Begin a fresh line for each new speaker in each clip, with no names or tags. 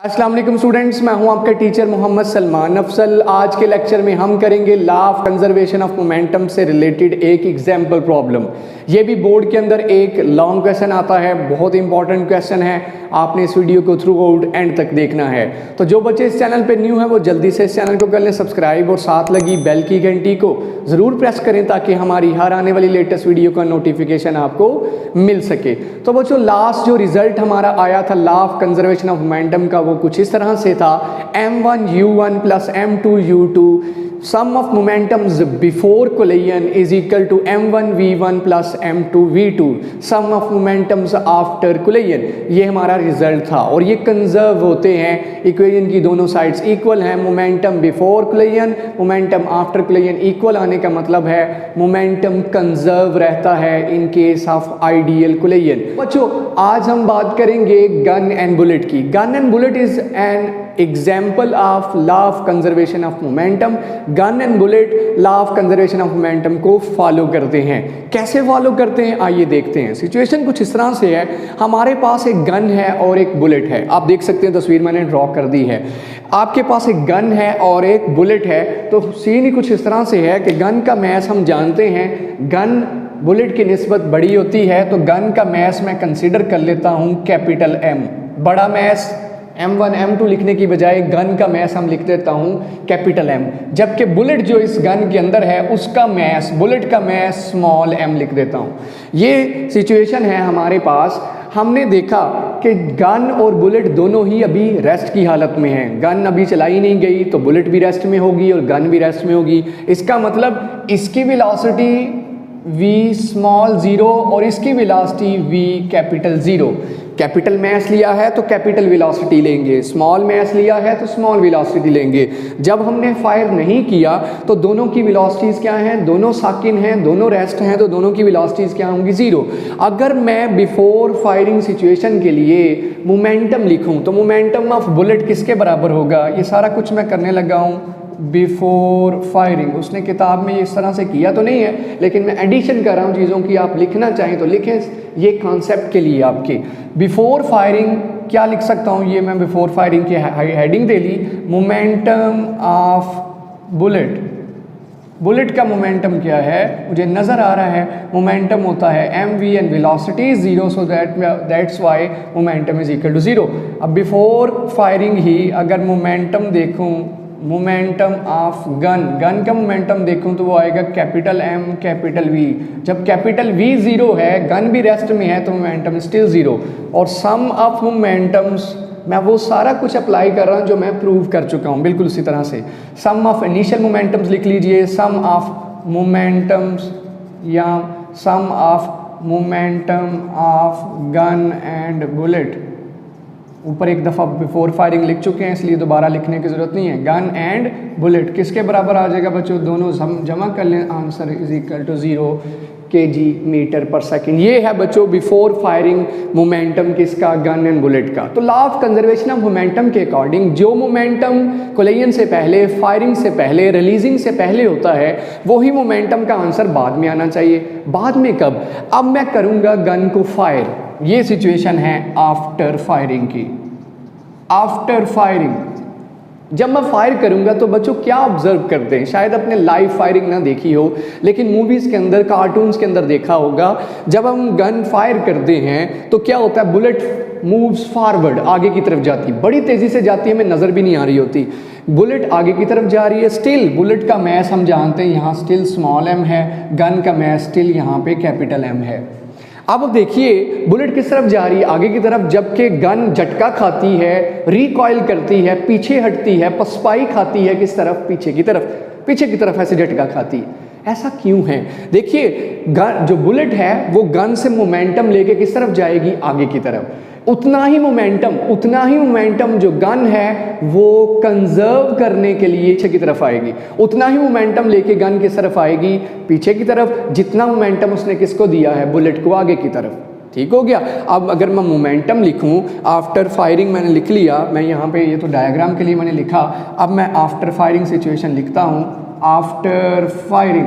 अस्सलाम वालेकुम स्टूडेंट्स, मैं हूं आपका टीचर मोहम्मद सलमान अफसल। आज के लेक्चर में हम करेंगे law of conservation of momentum से रिलेटेड एक एग्जाम्पल प्रॉब्लम। ये भी बोर्ड के अंदर एक लॉन्ग क्वेश्चन आता है, बहुत इंपॉर्टेंट क्वेश्चन है। आपने इस वीडियो को थ्रू आउट एंड तक देखना है। तो जो बच्चे इस चैनल पे न्यू है वो जल्दी से इस चैनल को कर लें सब्सक्राइब और साथ लगी बेल की घंटी को ज़रूर प्रेस करें ताकि हमारी हर आने वाली लेटेस्ट वीडियो का नोटिफिकेशन आपको मिल सके। तो बच्चों, लास्ट जो रिजल्ट हमारा आया था law of conservation of momentum का, वो कुछ इस तरह से था m1u1 plus m2u2 sum of momentums before collision is equal to m1v1 plus m2v2 sum of momentums after collision. ये हमारा रिजल्ट था और ये कंजर्व होते हैं, इक्वेशन की दोनों साइड्स इक्वल हैं। Momentum before collision, momentum after collision equal आने का मतलब है मोमेंटम कंजर्व रहता है in case of ideal collision. बच्चों, आज हम बात करेंगे गन एंड बुलेट की। Gun and bullet is an example of law of conservation of momentum. Gun and bullet law of conservation of momentum को फॉलो करते हैं। कैसे फॉलो करते हैं आइए देखते हैं। सिचुएशन कुछ इस तरह से है, हमारे पास एक गन है और एक बुलेट है। आप देख सकते हैं, तस्वीर मैंने ड्रॉ कर दी है। आपके पास एक गन है और एक बुलेट है। तो सीन ही कुछ इस तरह से है कि गन का मैस हम जानते हैं, गन बुलेट की निस्बत बड़ी होती है, तो गन का मैस मैं कंसिडर कर लेता हूँ कैपिटल M। बड़ा मैस M1 M2 लिखने की बजाय गन का मैस हम लिख देता हूँ कैपिटल M, जबकि बुलेट जो इस गन के अंदर है उसका मैस, बुलेट का मैस स्मॉल m लिख देता हूँ। ये सिचुएशन है हमारे पास। हमने देखा कि गन और बुलेट दोनों ही अभी रेस्ट की हालत में हैं। गन अभी चलाई नहीं गई तो बुलेट भी रेस्ट में होगी और गन भी रेस्ट में होगी। इसका मतलब इसकी वेलोसिटी v स्मॉल 0 और इसकी velocity v capital 0। Capital mass लिया है तो कैपिटल वेलोसिटी लेंगे, स्मॉल मैस लिया है तो स्मॉल वेलोसिटी लेंगे। जब हमने फायर नहीं किया तो दोनों की वेलोसिटीज़ क्या हैं? दोनों साकिन हैं, दोनों रेस्ट हैं, तो दोनों की वेलोसिटीज़ क्या होंगी? 0। अगर मैं बिफोर फायरिंग सिचुएशन के लिए मोमेंटम लिखूं तो मोमेंटम ऑफ बुलेट किसके बराबर होगा? ये सारा कुछ मैं करने लगा हूँ बिफोर फायरिंग। उसने किताब में इस तरह से किया तो नहीं है, लेकिन मैं एडिशन कर रहा हूँ चीज़ों की। आप लिखना चाहें तो लिखें, ये कॉन्सेप्ट के लिए आपके। बिफोर फायरिंग क्या लिख सकता हूँ? ये मैं बिफोर फायरिंग की हेडिंग दे ली, मोमेंटम ऑफ बुलेट। बुलेट का मोमेंटम क्या है मुझे नज़र आ रहा है, मोमेंटम होता है mv and velocity 0, so that's why momentum is equal to 0। अब बिफोर फायरिंग ही अगर मोमेंटम देखूँ, मोमेंटम ऑफ गन, गन का मोमेंटम देखूं तो वो आएगा कैपिटल M कैपिटल V। जब कैपिटल V 0 है, गन भी रेस्ट में है, तो मोमेंटम स्टिल 0। और सम ऑफ मोमेंटम्स, मैं वो सारा कुछ अप्लाई कर रहा हूँ जो मैं प्रूव कर चुका हूँ, बिल्कुल उसी तरह से। सम ऑफ इनिशियल मोमेंटम्स लिख लीजिए, सम ऑफ मोमेंटम्स या sum of momentum of gun and bullet. ऊपर एक दफ़ा बिफोर फायरिंग लिख चुके हैं, इसलिए दोबारा लिखने की ज़रूरत नहीं है। गन एंड बुलेट किसके बराबर आ जाएगा बच्चों? दोनों जमा कर लें, answer is equal to 0 kg metre पर सेकेंड। ये है बच्चों बिफोर फायरिंग मोमेंटम किसका? गन एंड बुलेट का। तो law of conservation of momentum के अकॉर्डिंग जो मोमेंटम कोलिजन से पहले, फायरिंग से पहले, रिलीजिंग से पहले होता है, वही मोमेंटम का आंसर बाद में आना चाहिए। बाद में कब? अब मैं करूँगा गन को फायर। ये सिचुएशन है आफ्टर फायरिंग की। आफ्टर फायरिंग जब मैं फायर करूंगा तो बच्चों क्या ऑब्जर्व करते हैं? शायद अपने लाइव फायरिंग ना देखी हो, लेकिन मूवीज़ के अंदर, कार्टून्स के अंदर देखा होगा। जब हम गन फायर करते हैं तो क्या होता है? बुलेट मूव्स फॉरवर्ड, आगे की तरफ जाती, बड़ी तेज़ी से जाती है, हमें नज़र भी नहीं आ रही होती। बुलेट आगे की तरफ जा रही है। स्टिल बुलेट का मैस हम जानते हैं यहाँ स्टिल स्मॉल m है, गन का मैस स्टिल यहाँ पे कैपिटल M है। अब देखिए बुलेट किस तरफ जा रही है? आगे की तरफ, जबकि गन झटका खाती है, रिकॉइल करती है, पीछे हटती है, पसपाई खाती है किस तरफ? पीछे की तरफ। पीछे की तरफ ऐसे झटका खाती है। ऐसा क्यों है? देखिए, गन जो बुलेट है वो गन से मोमेंटम लेके किस तरफ जाएगी? आगे की तरफ। उतना ही मोमेंटम जो गन है वो कंजर्व करने के लिए पीछे की तरफ आएगी। उतना ही मोमेंटम लेके गन किस तरफ आएगी? पीछे की तरफ, जितना मोमेंटम उसने किसको दिया है? बुलेट को, आगे की तरफ। ठीक हो गया। अब अगर मैं मोमेंटम लिखूं, आफ्टर फायरिंग मैंने लिख लिया, मैं यहाँ पे, ये तो डायग्राम के लिए मैंने लिखा। अब मैं आफ्टर फायरिंग सिचुएशन लिखता हूँ। आफ्टर फायरिंग,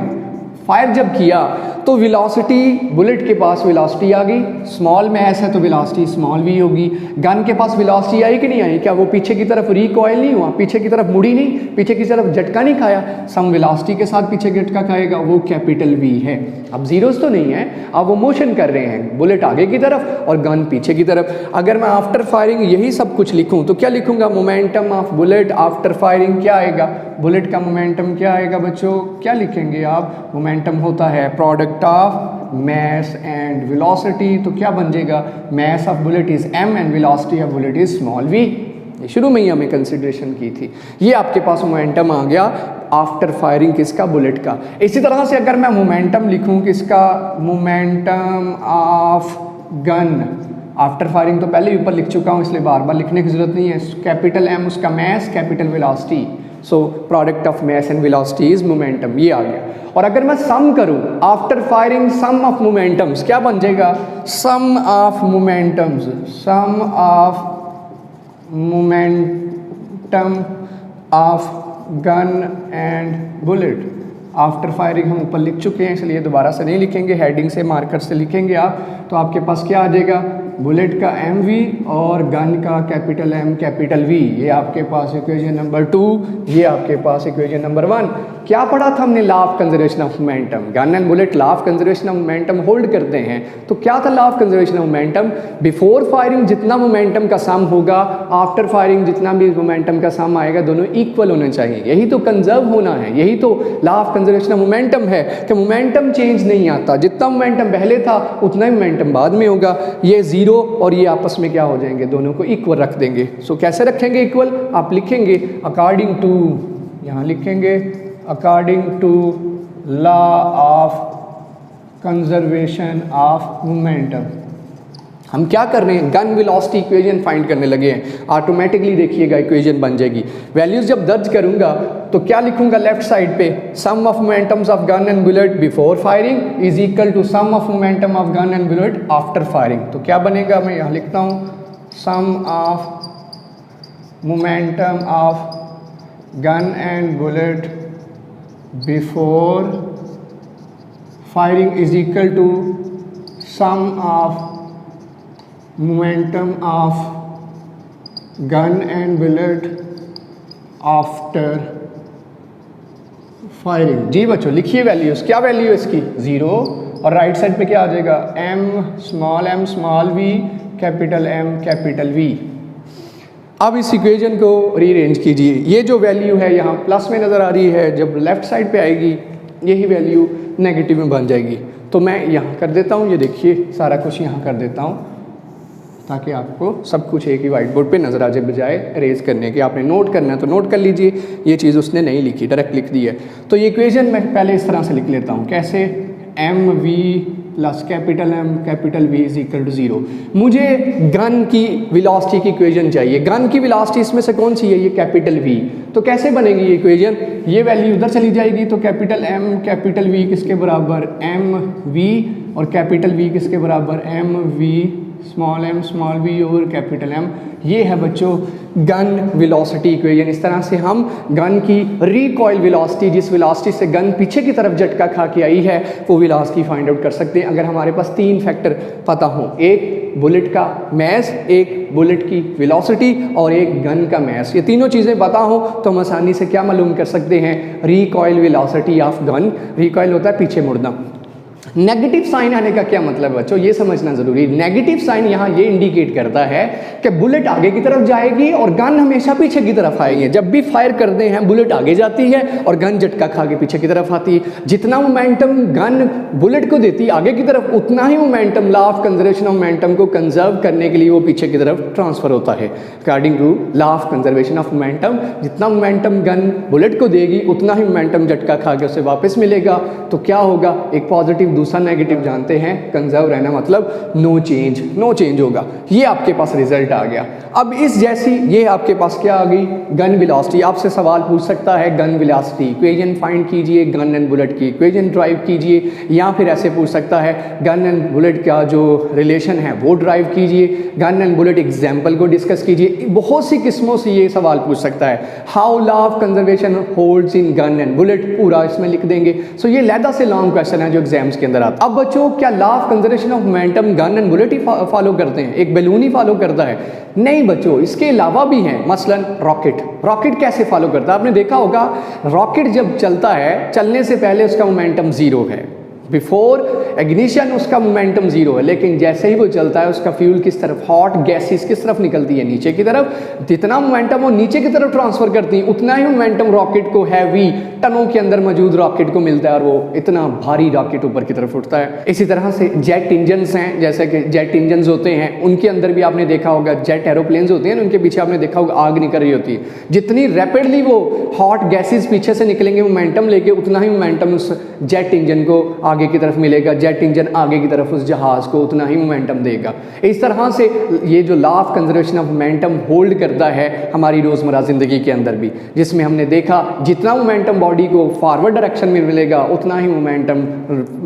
फायर जब किया तो वेलोसिटी, बुलेट के पास वेलोसिटी आ गई, स्मॉल मैस है तो वेलोसिटी स्मॉल वी होगी। गन के पास वेलोसिटी आई कि नहीं आई? क्या वो पीछे की तरफ रिकॉइल नहीं हुआ, पीछे की तरफ मुड़ी नहीं, पीछे की तरफ झटका नहीं खाया? सम वेलोसिटी के साथ पीछे झटका खाएगा, वो कैपिटल वी है। अब जीरोस तो नहीं है, अब वो मोशन कर रहे हैं, बुलेट आगे की तरफ और गन पीछे की तरफ। अगर मैं आफ्टर फायरिंग यही सब कुछ लिखूं तो क्या लिखूंगा? Momentum of bullet after firing क्या आएगा? बुलेट का मोमेंटम क्या आएगा बच्चों? क्या लिखेंगे आप? मोमेंटम होता है product of mass and velocity, तो क्या बन जाएगा? mass of bullet is m and velocity of bullet is small v। ये शुरू में ही हमें कंसिडरेशन की थी। ये आपके पास मोमेंटम आ गया आफ्टर फायरिंग किसका? बुलेट का। इसी तरह से अगर मैं मोमेंटम लिखूं किसका? Momentum of gun after firing, तो पहले ही ऊपर लिख चुका हूँ इसलिए बार बार लिखने की जरूरत नहीं है। कैपिटल M उसका mass, capital velocity, so product of mass and velocity is momentum, ये आ गया। और अगर मैं सम करूं after firing sum of momentums, क्या बन जाएगा? Sum of momentums, sum of momentum of gun and bullet after firing हम ऊपर लिख चुके हैं इसलिए दोबारा से नहीं लिखेंगे, हेडिंग से मार्कर से लिखेंगे आप। तो आपके पास क्या आ जाएगा? बुलेट का MV और गन का कैपिटल M कैपिटल V। ये आपके पास इक्वेशन नंबर 2, ये आपके पास इक्वेशन नंबर 1। क्या पढ़ा था हमने? Law of conservation of momentum. Gun and bullet law of conservation of momentum hold करते हैं। तो क्या था law of conservation of momentum? Before firing जितना मोमेंटम का सम होगा, आफ्टर फायरिंग जितना भी मोमेंटम का सम आएगा, दोनों इक्वल होने चाहिए। यही तो कंजर्व होना है, यही तो law of conservation of momentum है कि मोमेंटम चेंज नहीं आता, जितना मोमेंटम पहले था उतना ही मोमेंटम बाद में होगा। ये जीरो और ये आपस में क्या हो जाएंगे? दोनों को इक्वल रख देंगे। सो कैसे रखेंगे इक्वल? आप लिखेंगे अकॉर्डिंग टू, यहाँ लिखेंगे according to law of conservation of momentum. हम क्या कर रहे हैं? गन वेलोसिटी इक्वेशन फाइंड करने लगे हैं। ऑटोमेटिकली देखिएगा इक्वेशन बन जाएगी। वैल्यूज जब दर्ज करूंगा तो क्या लिखूंगा? लेफ्ट साइड पे sum of momentums of gun and bullet before firing is equal to sum of momentum of gun and bullet after firing. तो क्या बनेगा? मैं यहाँ लिखता हूँ sum of momentum of gun and bullet before firing is equal to sum of momentum of gun and bullet after firing। जी बच्चों लिखिए वैल्यूज। क्या वैल्यू है इसकी? 0। और राइट साइड पे क्या आ जाएगा? m small v capital M capital V। अब इस इक्वेशन को रीअरेंज कीजिए। ये जो वैल्यू है यहाँ प्लस में नज़र आ रही है, जब लेफ्ट साइड पे आएगी यही वैल्यू नेगेटिव में बन जाएगी। तो मैं यहाँ कर देता हूँ, ये देखिए सारा कुछ यहाँ कर देता हूँ ताकि आपको सब कुछ एक ही वाइट बोर्ड पे नज़र आ जाए, बजाय अरेज करने के। आपने नोट करना है तो नोट कर लीजिए। ये चीज़ उसने नहीं लिखी, डायरेक्ट लिख दी है। तो ये इक्वेशन मैं पहले इस तरह से लिख लेता हूँ। कैसे? MV plus capital M capital V is equal to 0। मुझे गन की वेलोसिटी की इक्वेशन चाहिए। गन की वेलोसिटी इसमें से कौन सी है? ये कैपिटल V। तो कैसे बनेगी ये इक्वेशन? ये वैल्यू उधर चली जाएगी तो कैपिटल M कैपिटल V किसके बराबर? MV। और कैपिटल V किसके बराबर? MV स्मॉल v और कैपिटल M। ये है बच्चों गन वेलोसिटी इक्वेशन। इस तरह से हम गन की रिकॉइल वेलोसिटी, जिस वेलोसिटी से गन पीछे की तरफ झटका खा के आई है, वो वेलोसिटी फाइंड आउट कर सकते हैं अगर हमारे पास 3 फैक्टर पता हो। एक बुलेट का मैस, एक बुलेट की वेलोसिटी और एक गन का मैस। ये तीनों चीज़ें पता हो तो हम आसानी से क्या मालूम कर सकते हैं? Recoil velocity of gun. Recoil होता है पीछे मुड़ना। नेगेटिव साइन आने का क्या मतलब है बच्चों? ये समझना जरूरी। नेगेटिव साइन यहाँ ये इंडिकेट करता है कि बुलेट आगे की तरफ जाएगी और गन हमेशा पीछे की तरफ आएगी। जब भी फायर करते हैं बुलेट आगे जाती है और गन झटका खा के पीछे की तरफ आती है। जितना मोमेंटम गन बुलेट को देती है आगे की तरफ, उतना ही momentum law of conservation of momentum को कंजर्व करने के लिए वो पीछे की तरफ ट्रांसफर होता है। According to law of conservation of momentum, जितना मोमेंटम गन बुलेट को देगी उतना ही मोमेंटम झटका खा के उसे वापस मिलेगा। तो क्या होगा? एक पॉजिटिव दूसरा नेगेटिव जानते हैं, कंजर्व रहना मतलब नो चेंज होगा। ये आपके पास रिजल्ट आ गया। अब इस जैसी ये आपके पास क्या आ गई, गन वेलोसिटी। आपसे सवाल पूछ सकता है गन वेलोसिटी इक्वेशन फाइंड कीजिए, गन एंड बुलेट की इक्वेशन ड्राइव कीजिए, या फिर ऐसे पूछ सकता है गन एंड बुलेट का जो रिलेशन है वो ड्राइव कीजिए, गन एंड बुलेट एग्जाम्पल को डिस्कस कीजिए। बहुत सी किस्मों से ये सवाल पूछ सकता है। How law of conservation holds in gun and bullet, पूरा इसमें लिख देंगे। सो ये लैदा से लॉन्ग क्वेश्चन है जो एग्जाम्स के अंदर आता है। अब बच्चों, क्या law of conservation of momentum gun and bullet he follow करते हैं, एक बैलून ही फॉलो करता है? नहीं बच्चों, इसके अलावा भी हैं। मसलन रॉकेट कैसे फॉलो करता है? आपने देखा होगा रॉकेट जब चलता है, चलने से पहले उसका मोमेंटम जीरो है, बिफोर इग्निशन उसका मोमेंटम जीरो है, लेकिन जैसे ही वो चलता है उसका फ्यूल किस तरफ, हॉट गैसेस किस तरफ निकलती है, नीचे की तरफ। जितना मोमेंटम वो नीचे की तरफ ट्रांसफर करती है उतना ही मोमेंटम रॉकेट को, हैवी टनों के अंदर मौजूद रॉकेट को मिलता है और वो इतना भारी रॉकेट ऊपर की तरफ उठता है। इसी तरह से जेट इंजन्स हैं, जैसे कि जेट इंजन्स होते हैं, उनके अंदर भी आपने देखा होगा जेट एरोप्लेन्स होते हैं, उनके पीछे आपने देखा होगा आग निकल रही होती है। जितनी रैपिडली वो हॉट गैसेस पीछे से निकलेंगे मोमेंटम लेके, उतना ही मोमेंटम उस जेट इंजन को आगे की तरफ मिलेगा, जेट इंजन आगे की तरफ उस जहाज को उतना ही मोमेंटम देगा। इस तरह से ये जो law of conservation of momentum hold करता है हमारी रोजमर्रा जिंदगी के अंदर भी, जिसमें हमने देखा जितना मोमेंटम बॉडी को फॉरवर्ड डायरेक्शन में मिलेगा उतना ही मोमेंटम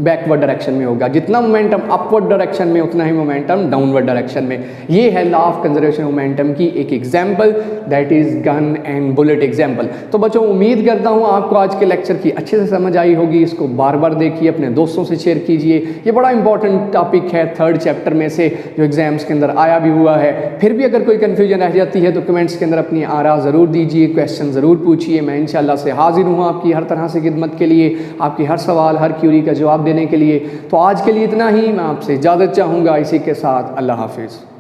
बैकवर्ड डायरेक्शन में होगा, जितना मोमेंटम अपवर्ड डायरेक्शन में उतना ही मोमेंटम डाउनवर्ड डायरेक्शन में। ये है law of conservation of momentum की एक example, that is gun and bullet example. तो बच्चों, उम्मीद करता हूँ आपको आज के लेक्चर की अच्छे से समझ आई होगी। इसको बार बार देखिए, अपने दोस्तों से शेयर कीजिए। ये बड़ा इंपॉर्टेंट टॉपिक है, 3rd चैप्टर में से जो एग्जाम्स के अंदर आया भी हुआ है। फिर भी अगर कोई कन्फ्यूजन रह जाती है तो कमेंट्स के अंदर अपनी आरा ज़रूर दीजिए, क्वेश्चन ज़रूर पूछिए। मैं इंशाल्लाह से हाजिर हूँ आपकी हर तरह से खिदमत के लिए, आपकी हर सवाल हर क्यूरी का जवाब देने के लिए। तो आज के लिए इतना ही, मैं आपसे इजाज़त चाहूँगा। इसी के साथ अल्लाह हाफिज़।